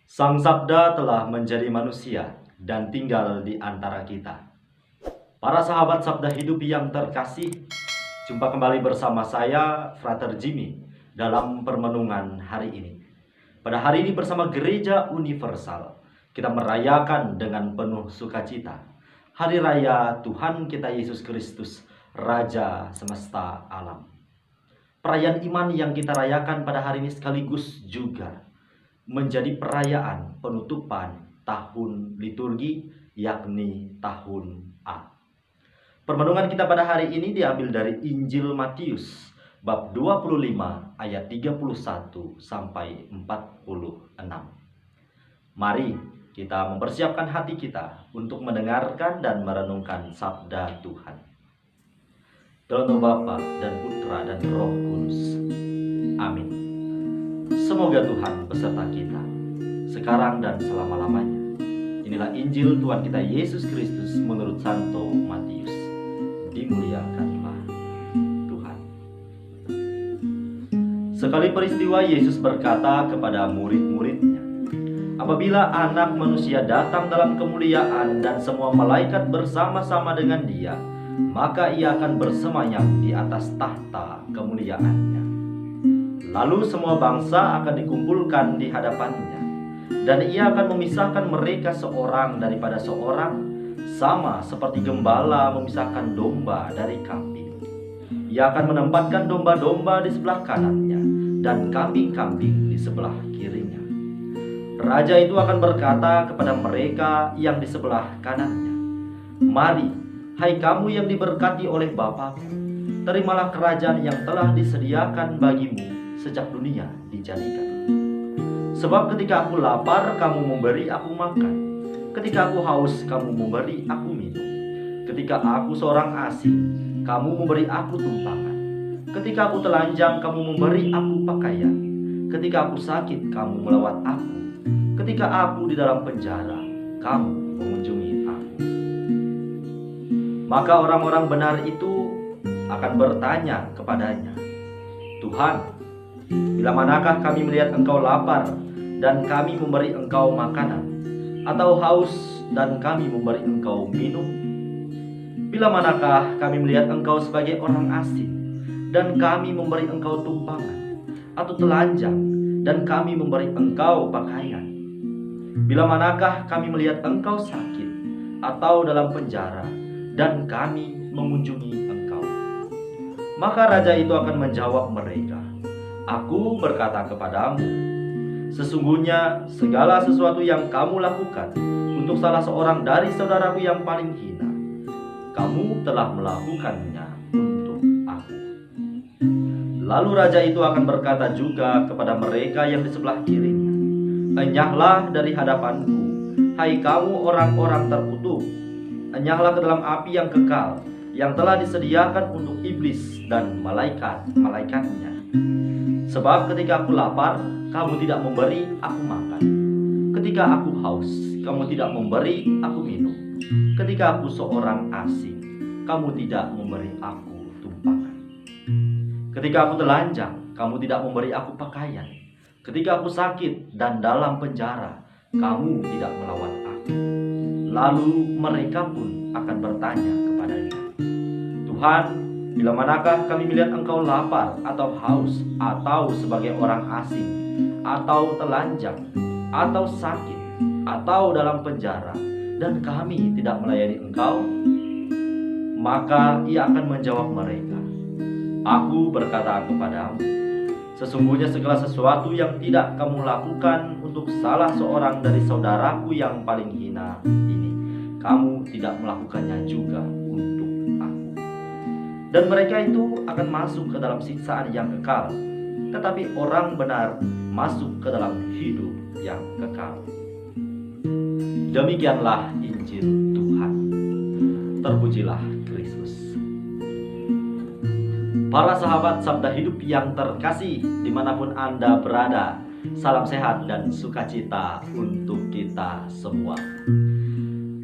Sang Sabda telah menjadi manusia dan tinggal di antara kita. Para sahabat Sabda Hidup yang terkasih, jumpa kembali bersama saya, Frater Jimmy, dalam permenungan hari ini. Pada hari ini bersama Gereja Universal, kita merayakan dengan penuh sukacita Hari Raya Tuhan kita Yesus Kristus, Raja semesta alam. Perayaan iman yang kita rayakan pada hari ini sekaligus juga menjadi perayaan penutupan tahun liturgi, yakni tahun A. Permenungan kita pada hari ini diambil dari Injil Matius bab 25 ayat 31 sampai 46. Mari kita mempersiapkan hati kita untuk mendengarkan dan merenungkan sabda Tuhan. Dalam nama Bapa dan Putra dan Roh Kudus. Amin. Semoga Tuhan beserta kita sekarang dan selama-lamanya. Inilah Injil Tuhan kita Yesus Kristus menurut Santo Matius. Dimuliakanlah Tuhan. Sekali peristiwa Yesus berkata kepada murid-muridnya, "Apabila Anak Manusia datang dalam kemuliaan dan semua malaikat bersama-sama dengan Dia, maka Ia akan bersemayam di atas tahta kemuliaannya. Lalu semua bangsa akan dikumpulkan di hadapannya, dan Ia akan memisahkan mereka seorang daripada seorang, sama seperti gembala memisahkan domba dari kambing. Ia akan menempatkan domba-domba di sebelah kanannya, dan kambing-kambing di sebelah kirinya. Raja itu akan berkata kepada mereka yang di sebelah kanannya, 'Mari, hai kamu yang diberkati oleh Bapa-Ku, terimalah kerajaan yang telah disediakan bagimu sejak dunia dijadikan. Sebab ketika aku lapar, kamu memberi aku makan. Ketika aku haus, kamu memberi aku minum. Ketika aku seorang asing, kamu memberi aku tumpangan. Ketika aku telanjang, kamu memberi aku pakaian. Ketika aku sakit, kamu melawat aku. Ketika aku di dalam penjara, kamu mengunjungi aku.' Maka orang-orang benar itu akan bertanya kepadanya, 'Tuhan, bila manakah kami melihat Engkau lapar dan kami memberi Engkau makanan, atau haus dan kami memberi Engkau minum? Bila manakah kami melihat Engkau sebagai orang asing dan kami memberi Engkau tumpangan, atau telanjang dan kami memberi Engkau pakaian? Bila manakah kami melihat Engkau sakit atau dalam penjara dan kami mengunjungi Engkau?' Maka raja itu akan menjawab mereka, 'Aku berkata kepadamu, sesungguhnya segala sesuatu yang kamu lakukan untuk salah seorang dari saudaraku yang paling hina, kamu telah melakukannya untuk aku.' Lalu raja itu akan berkata juga kepada mereka yang di sebelah kirinya, 'Enyahlah dari hadapanku, hai kamu orang-orang terkutuk. Enyahlah ke dalam api yang kekal, yang telah disediakan untuk iblis dan malaikat-malaikatnya. Sebab ketika aku lapar, kamu tidak memberi aku makan. Ketika aku haus, kamu tidak memberi aku minum. Ketika aku seorang asing, kamu tidak memberi aku tumpangan. Ketika aku telanjang, kamu tidak memberi aku pakaian. Ketika aku sakit dan dalam penjara, kamu tidak melawat aku.' Lalu mereka pun akan bertanya kepadanya, 'Tuhan, bila manakah kami melihat Engkau lapar atau haus, atau sebagai orang asing, atau telanjang, atau sakit, atau dalam penjara, dan kami tidak melayani Engkau?' Maka Ia akan menjawab mereka, 'Aku berkata kepadamu, sesungguhnya segala sesuatu yang tidak kamu lakukan untuk salah seorang dari saudaraku yang paling hina ini, kamu tidak melakukannya juga untuk aku.' Dan mereka itu akan masuk ke dalam siksaan yang kekal, tetapi orang benar masuk ke dalam hidup yang kekal." Demikianlah Injil Tuhan. Terpujilah Kristus. Para sahabat Sabda Hidup yang terkasih, dimanapun Anda berada, salam sehat dan sukacita untuk kita semua.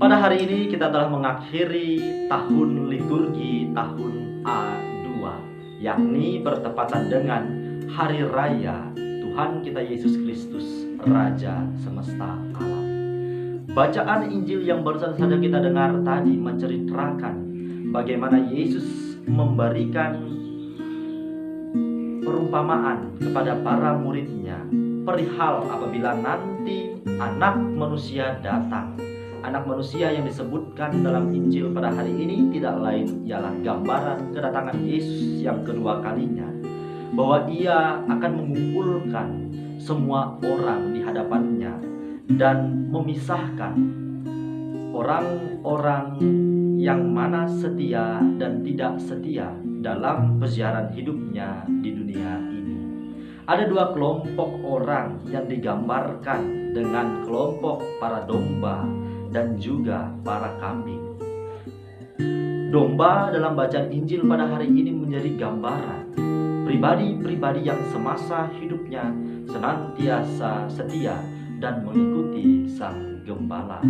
Pada hari ini kita telah mengakhiri tahun liturgi tahun A2, yakni bertepatan dengan Hari Raya Tuhan kita Yesus Kristus, Raja semesta alam. Bacaan Injil yang barusan saja kita dengar tadi menceritakan bagaimana Yesus memberikan perumpamaan kepada para muridnya perihal apabila nanti anak manusia datang. Anak manusia yang disebutkan dalam Injil pada hari ini tidak lain ialah gambaran kedatangan Yesus yang kedua kalinya, bahwa ia akan mengumpulkan semua orang di hadapannya dan memisahkan orang-orang yang mana setia dan tidak setia dalam perjalanan hidupnya di dunia ini. Ada dua kelompok orang yang digambarkan dengan kelompok para domba dan juga para kambing. Domba dalam bacaan Injil pada hari ini menjadi gambaran pribadi-pribadi yang semasa hidupnya senantiasa setia dan mengikuti sang gembala.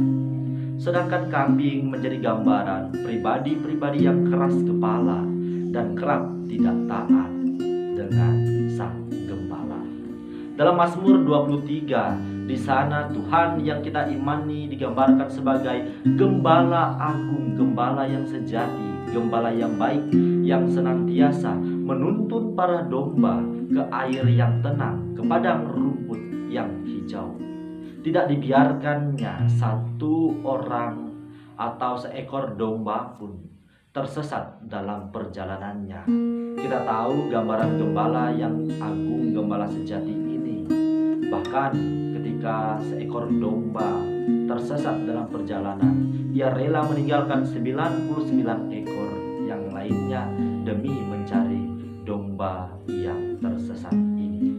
Sedangkan kambing menjadi gambaran pribadi-pribadi yang keras kepala dan kerap tidak taat dengan sang gembala. Dalam Mazmur 23, di sana Tuhan yang kita imani digambarkan sebagai gembala agung, gembala yang sejati, gembala yang baik, yang senantiasa menuntun para domba ke air yang tenang, ke padang rumput yang hijau. Tidak dibiarkannya satu orang atau seekor domba pun tersesat dalam perjalanannya. Kita tahu gambaran gembala yang agung, gembala sejati ini. Bahkan ketika seekor domba tersesat dalam perjalanan, ia rela meninggalkan 99 ekor yang lainnya demi mencari domba yang tersesat ini.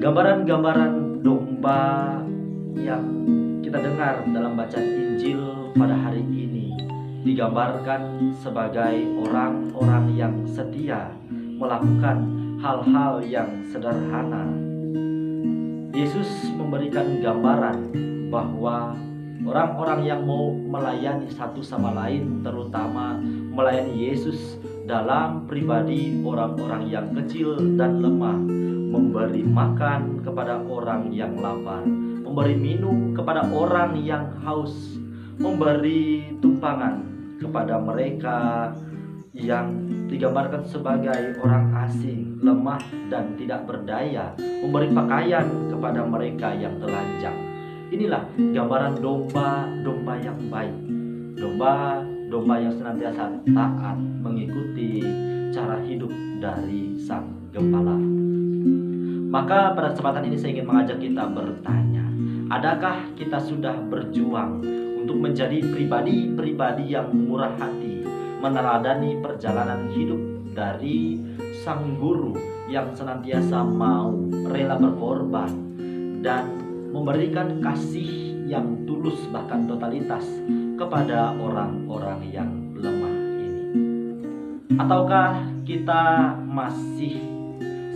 Gambaran-gambaran domba yang kita dengar dalam bacaan Injil pada hari ini digambarkan sebagai orang-orang yang setia melakukan hal-hal yang sederhana. Yesus memberikan gambaran bahwa orang-orang yang mau melayani satu sama lain, terutama melayani Yesus dalam pribadi orang-orang yang kecil dan lemah, memberi makan kepada orang yang lapar, memberi minum kepada orang yang haus, memberi tumpangan kepada mereka yang digambarkan sebagai orang asing, lemah dan tidak berdaya, memberi pakaian kepada mereka yang telanjang. Inilah gambaran domba-domba yang baik, domba-domba yang senantiasa taat mengikuti cara hidup dari sang gembala. Maka pada kesempatan ini saya ingin mengajak kita bertanya, adakah kita sudah berjuang untuk menjadi pribadi-pribadi yang murah hati, meneladani perjalanan hidup dari sang guru yang senantiasa mau rela berkorban dan memberikan kasih yang tulus bahkan totalitas kepada orang-orang yang lemah ini? Ataukah kita masih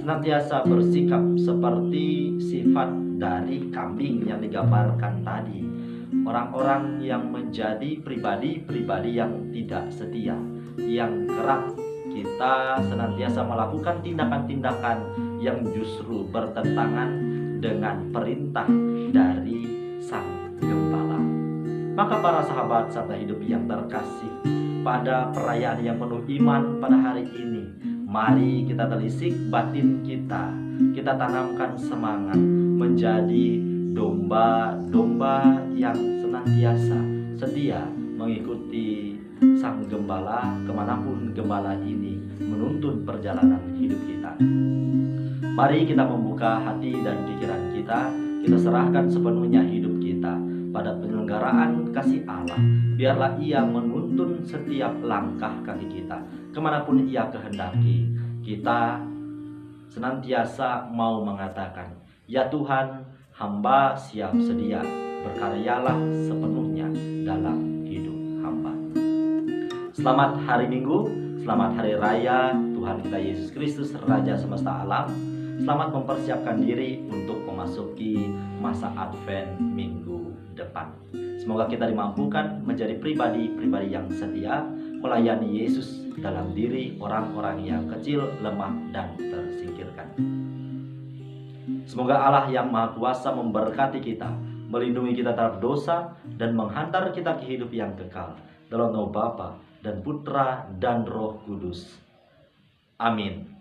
senantiasa bersikap seperti sifat dari kambing yang digambarkan tadi, orang-orang yang menjadi pribadi-pribadi yang tidak setia, yang kerap kita senantiasa melakukan tindakan-tindakan yang justru bertentangan dengan perintah dari sang gembala? Maka para sahabat serta hidup yang terkasih, pada perayaan yang penuh iman pada hari ini, mari kita telisik batin kita tanamkan semangat menjadi domba-domba yang senantiasa setia mengikuti sang gembala kemanapun gembala ini menuntun perjalanan hidup kita. Mari kita membuka hati dan pikiran kita serahkan sepenuhnya hidup kita pada penyelenggaraan kasih Allah. Biarlah ia menuntun setiap langkah kaki kita kemanapun ia kehendaki. Kita senantiasa mau mengatakan, ya Tuhan, hamba siap sedia, berkaryalah sepenuhnya dalam hidup hamba. Selamat hari Minggu, selamat hari raya Tuhan kita Yesus Kristus, Raja semesta alam. Selamat mempersiapkan diri untuk memasuki masa Advent minggu depan. Semoga kita dimampukan menjadi pribadi-pribadi yang setia melayani Yesus dalam diri orang-orang yang kecil, lemah, dan tersingkirkan. Semoga Allah yang Maha Kuasa memberkati kita, melindungi kita terhadap dosa, dan menghantar kita ke hidup yang kekal. Dalam nama Bapa dan Putra dan Roh Kudus. Amin.